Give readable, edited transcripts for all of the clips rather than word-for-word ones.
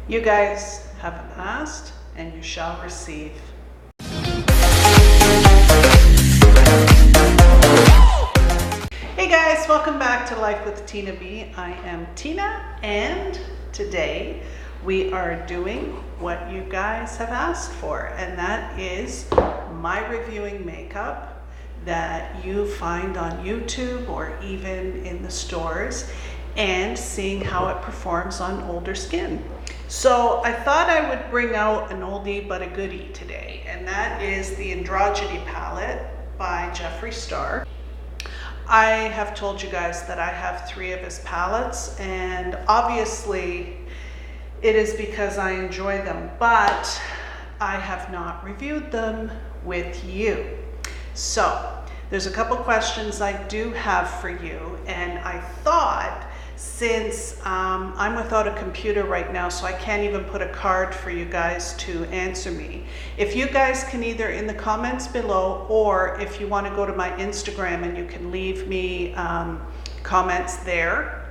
You guys have asked and you shall receive. Hey guys, welcome back to Life with Tina B. I am Tina, and today we are doing what you guys have asked for, and that is my reviewing makeup that you find on YouTube or even in the stores, and seeing how it performs on older skin. So I thought I would bring out an oldie but a goodie today, and that is the Androgyny Palette by Jeffree Star. I have told you guys that I have 3 of his palettes, and obviously it is because I enjoy them, but I have not reviewed them with you. So there's a couple questions I do have for you, and I thought, since I'm without a computer right now, so I can't even put a card for you guys to answer me. If you guys can, either in the comments below, or if you want to go to my Instagram and you can leave me comments there,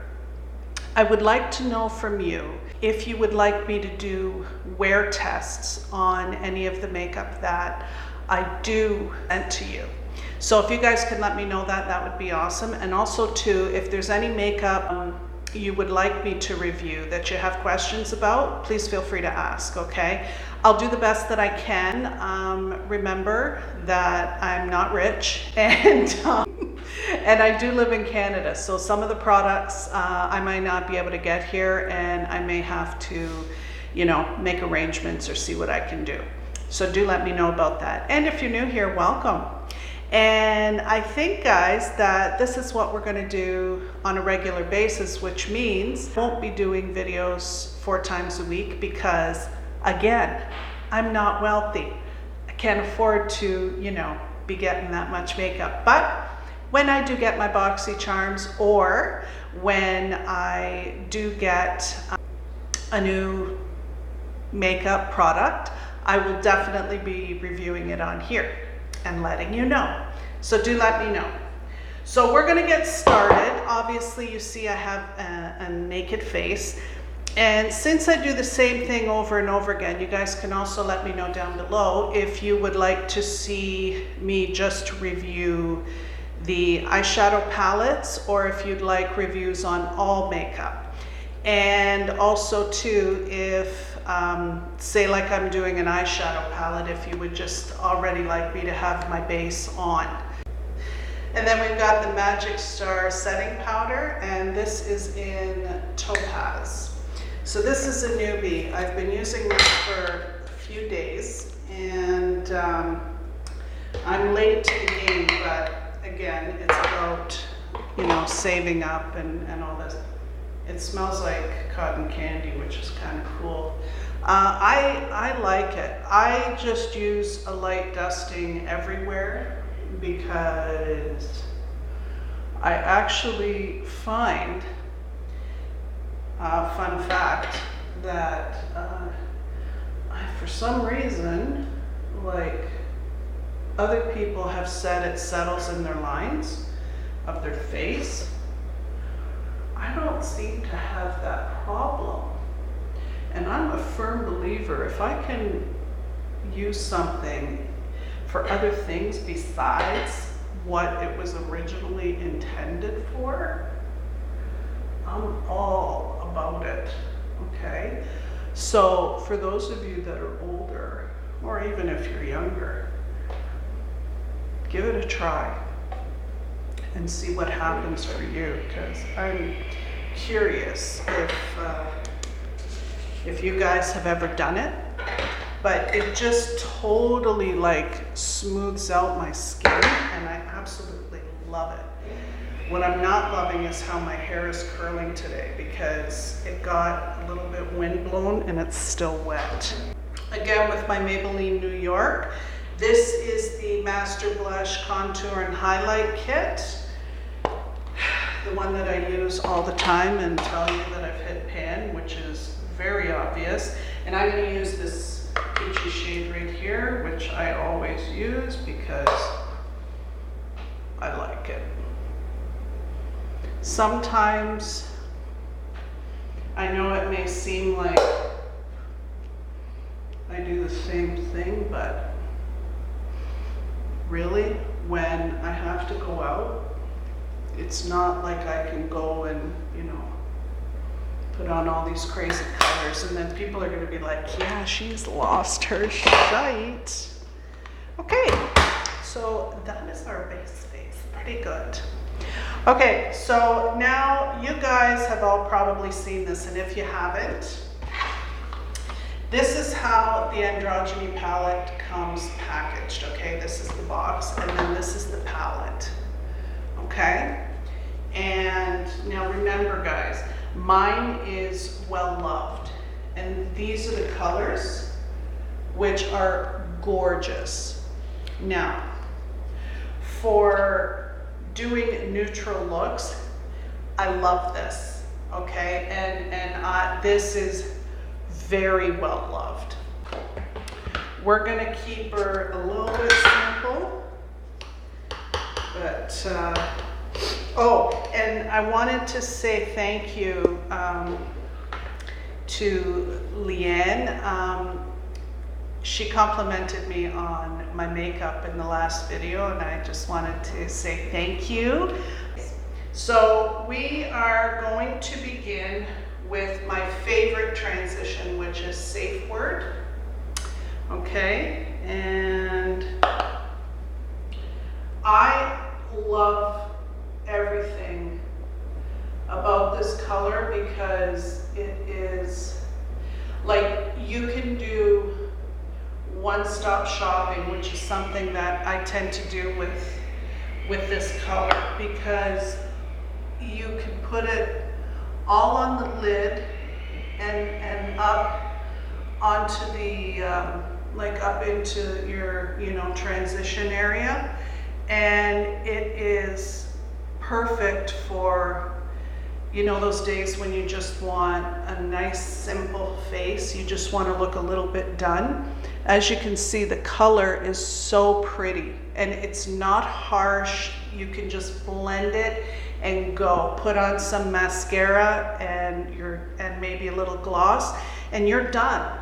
I would like to know from you if you would like me to do wear tests on any of the makeup that I do send to you. So if you guys can let me know that, that would be awesome. And also too, if there's any makeup you would like me to review that you have questions about, please feel free to ask, okay? I'll do the best that I can. Remember that I'm not rich, and I do live in Canada, so some of the products I might not be able to get here, and I may have to, you know, make arrangements or see what I can do. So do let me know about that. And if you're new here, welcome. And I think, guys, that this is what we're going to do on a regular basis, which means I won't be doing videos 4 times a week because, again, I'm not wealthy. I can't afford to, you know, be getting that much makeup. But when I do get my BOXYCHARMs, or when I do get a new makeup product, I will definitely be reviewing it on here and letting you know. So do let me know. So we're gonna get started. Obviously, you see I have a naked face, and since I do the same thing over and over again, you guys can also let me know down below if you would like to see me just review the eyeshadow palettes, or if you'd like reviews on all makeup. And also too, if say like I'm doing an eyeshadow palette, if you would just already like me to have my base on. And then we've got the Magic Star setting powder, and this is in Topaz. So this is a newbie. I've been using this for a few days, and I'm late to the game, but again, it's about, you know, saving up and all this. It smells like cotton candy, which is kind of cool. I like it. I just use a light dusting everywhere because I actually find, fun fact, that for some reason, like, other people have said it settles in their lines of their face. I don't seem to have that problem. And I'm a firm believer, if I can use something for other things besides what it was originally intended for, I'm all about it, okay? So for those of you that are older, or even if you're younger, give it a try and see what happens for you, because I'm curious if you guys have ever done it. But it just totally like smooths out my skin, and I absolutely love it. What I'm not loving is how my hair is curling today, because it got a little bit windblown and it's still wet. Again, with my Maybelline New York, this is the Master Blush Contour and Highlight Kit. The one that I use all the time and tell you that I've hit pan, which is very obvious. And I'm going to use this peachy shade right here, which I always use because I like it. Sometimes I know it may seem like same thing, but really, when I have to go out, it's not like I can go and, you know, put on all these crazy colors, and then people are going to be like, yeah, she's lost her shite. Okay, so that is our base face. Pretty good. Okay, so now you guys have all probably seen this, and if you haven't, this is how the Androgyny palette comes packaged, okay? This is the box, and then this is the palette, okay? And now remember, guys, mine is well loved, and these are the colors, which are gorgeous. Now, for doing neutral looks, I love this, okay? And this is very well loved. We're gonna keep her a little bit simple, but oh, and I wanted to say thank you to Leanne. She complimented me on my makeup in the last video, and I just wanted to say thank you. So we are going to begin with my favorite transition, which is safe word. Okay, and I love everything about this color because it is like, you can do one-stop shopping, which is something that I tend to do with this color, because you can put it all on the lid and up onto the like up into your, you know, transition area, and it is perfect for, you know, those days when you just want a nice simple face, you just want to look a little bit done. As you can see, the color is so pretty, and it's not harsh. You can just blend it and go. Put on some mascara and maybe a little gloss, and you're done.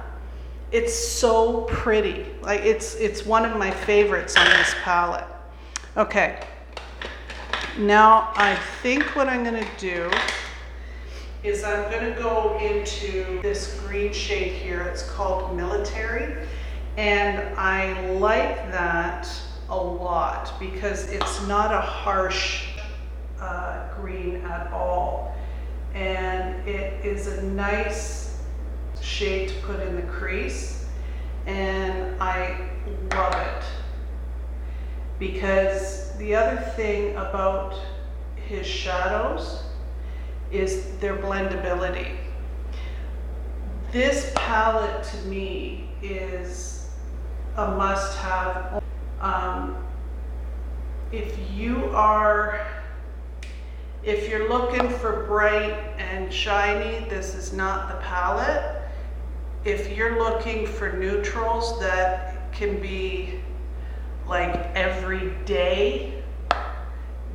It's so pretty. Like, it's one of my favorites on this palette. Okay, now I think what I'm gonna do is I'm gonna go into this green shade here. It's called Military, and I like that a lot because it's not a harsh green at all, and it is a nice shade to put in the crease, and I love it. Because the other thing about his shadows is their blendability. This palette to me is a must-have. If you're looking for bright and shiny, this is not the palette. If you're looking for neutrals that can be like every day,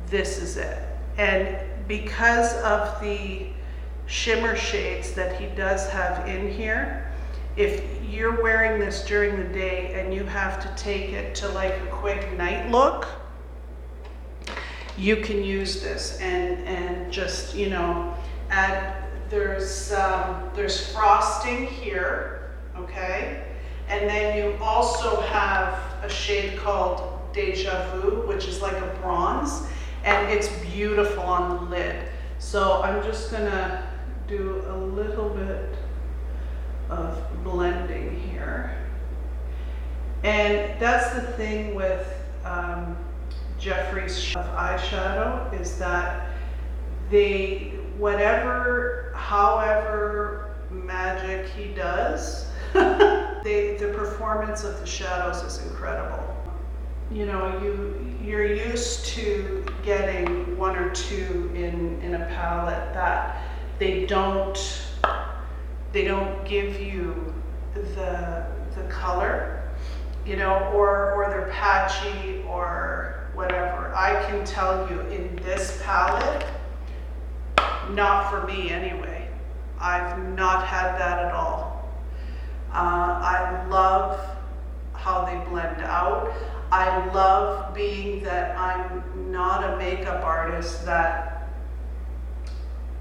this is it. And because of the shimmer shades that he does have in here, if you're wearing this during the day and you have to take it to like a quick night look, you can use this and just, you know, add, there's frosting here, okay? And then you also have a shade called Deja Vu, which is like a bronze, and it's beautiful on the lid. So I'm just gonna do a little bit of blending here. And that's the thing with Jeffree's eyeshadow, is that however magic he does, the performance of the shadows is incredible. You know, you're used to getting one or two in a palette that they don't give you the color, you know, or they're patchy or whatever. I can tell you, in this palette, not for me anyway, I've not had that at all. I love love being that I'm not a makeup artist, that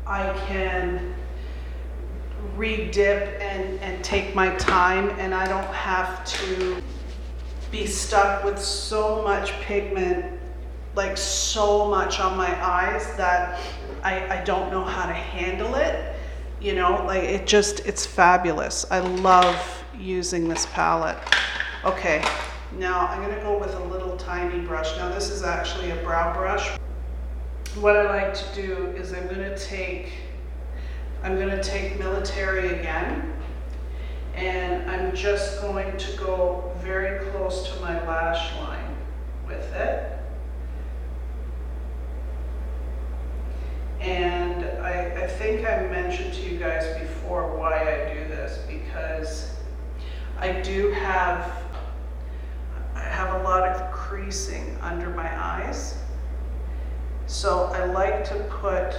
I can re-dip and take my time, and I don't have to be stuck with so much pigment, like so much on my eyes that I don't know how to handle it. You know, like it's fabulous. I love using this palette. Okay, now I'm gonna go with a little tiny brush. Now this is actually a brow brush. What I like to do is I'm gonna take Military again, and I'm just going to go very close to my lash line with it. And I think I mentioned to you guys before why I do this, because I have a lot of creasing under my eyes. So I like to put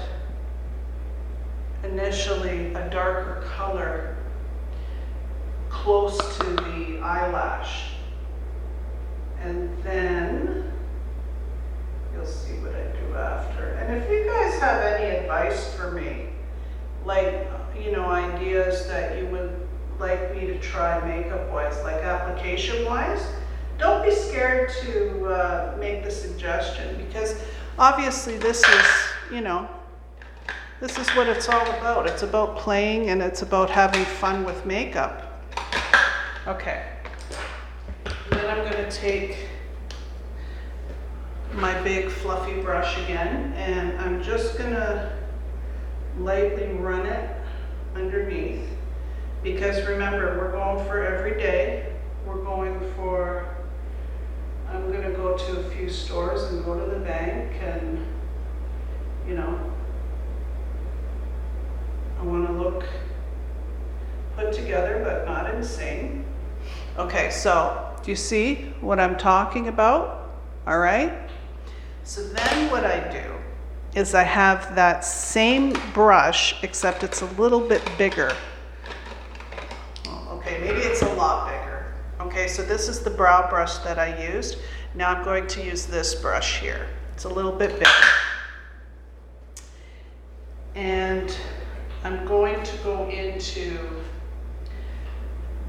initially a darker color close to the eyelash, and then you'll see what I do after. And if you guys have any advice for me, like, you know, ideas that you would like me to try makeup wise, like application wise, don't be scared to make the suggestion, because obviously this is, you know, this is what it's all about. It's about playing, and it's about having fun with makeup. Okay, then I'm going to take my big fluffy brush again, and I'm just going to lightly run it underneath, because remember, we're going for every day. We're going for, I'm going to go to a few stores and go to the bank, and, you know, I want to look put together but not insane. Okay, so do you see what I'm talking about? All right. So then what I do is I have that same brush, except it's a little bit bigger. Oh, okay, maybe it's a lot bigger. Okay, so this is the brow brush that I used. Now I'm going to use this brush here. It's a little bit bigger. And I'm going to go into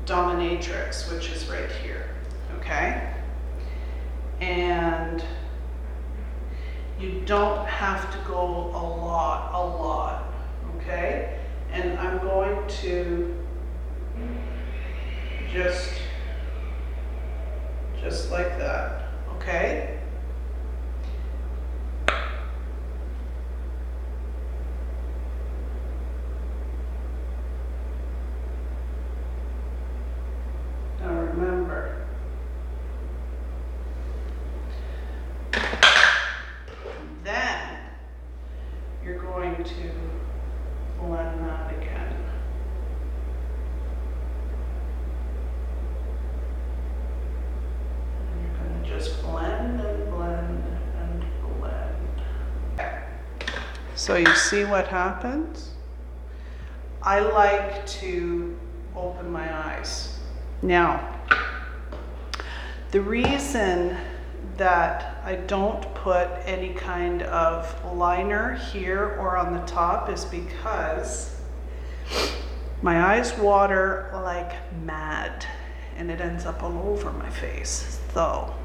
Dominatrix, which is right here, okay? And you don't have to go a lot, okay? And I'm going to just like that, okay? Remember, then you're going to blend that again. And you're going to just blend and blend and blend. Okay. So you see what happens? I like to open my eyes. Now, the reason that I don't put any kind of liner here or on the top is because my eyes water like mad, and it ends up all over my face. So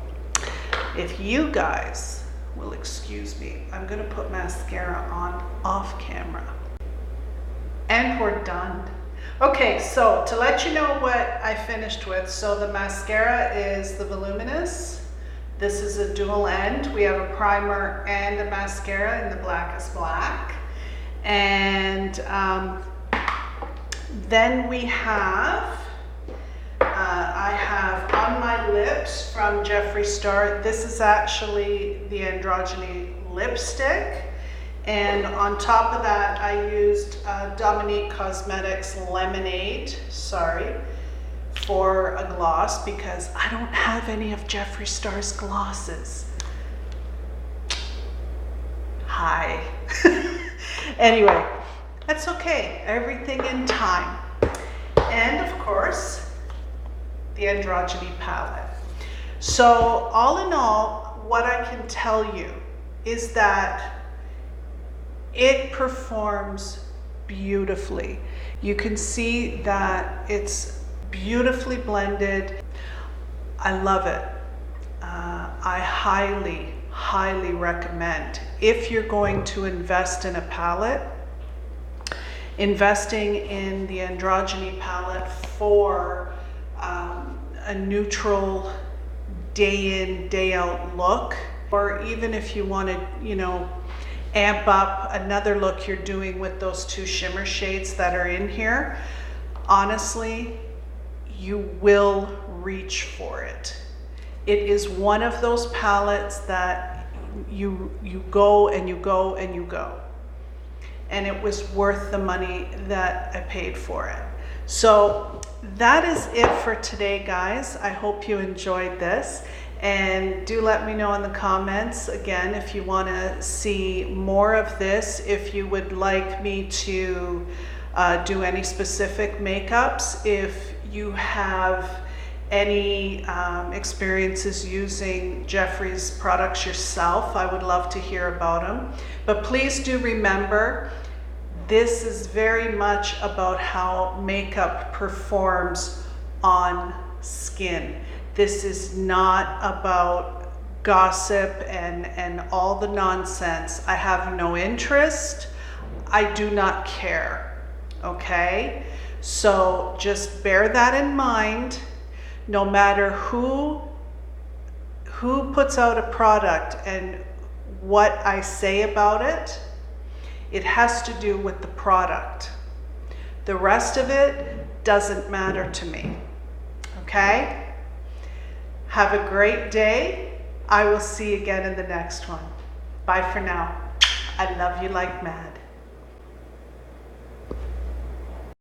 if you guys will excuse me, I'm gonna put mascara on off camera. And we're done. Okay, so to let you know what I finished with, so the mascara is the Voluminous. This is a dual end. We have a primer and a mascara in the Blackest Black. And then we have, I have on my lips from Jeffree Star. This is actually the Androgyny lipstick. And on top of that, I used Dominique Cosmetics Lemonade, for a gloss, because I don't have any of Jeffree Star's glosses. Hi. Anyway, that's okay. Everything in time. And of course, the Androgyny Palette. So all in all, what I can tell you is that it performs beautifully. You can see that it's beautifully blended. I love it. I highly recommend, if you're going to invest in a palette, investing in the Androgyny palette for a neutral day in, day out look, or even if you want to, you know, amp up another look you're doing with those two shimmer shades that are in here. Honestly, you will reach for it. It is one of those palettes that you go and you go and you go. And it was worth the money that I paid for it. So that is it for today, guys. I hope you enjoyed this. And do let me know in the comments, again, if you want to see more of this, if you would like me to do any specific makeups, if you have any experiences using Jeffree's products yourself, I would love to hear about them. But please do remember, this is very much about how makeup performs on skin. This is not about gossip and all the nonsense. I have no interest. I do not care, okay? So just bear that in mind. No matter who puts out a product and what I say about it, it has to do with the product. The rest of it doesn't matter to me, okay? Have a great day. I will see you again in the next one. Bye for now. I love you like mad.